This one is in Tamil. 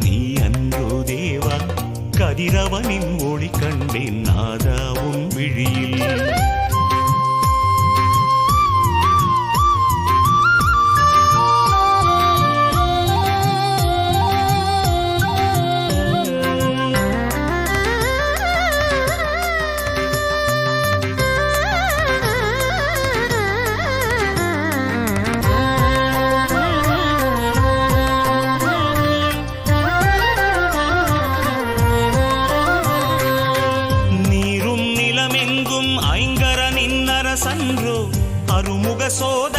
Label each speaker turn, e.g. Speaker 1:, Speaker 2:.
Speaker 1: நீ அன்றோ தேவா கதிரவனின் ஒளி கண்டேன் நாதா உன் விழியில். ஐங்கரனின் அரசன்றோ அருமுக சோத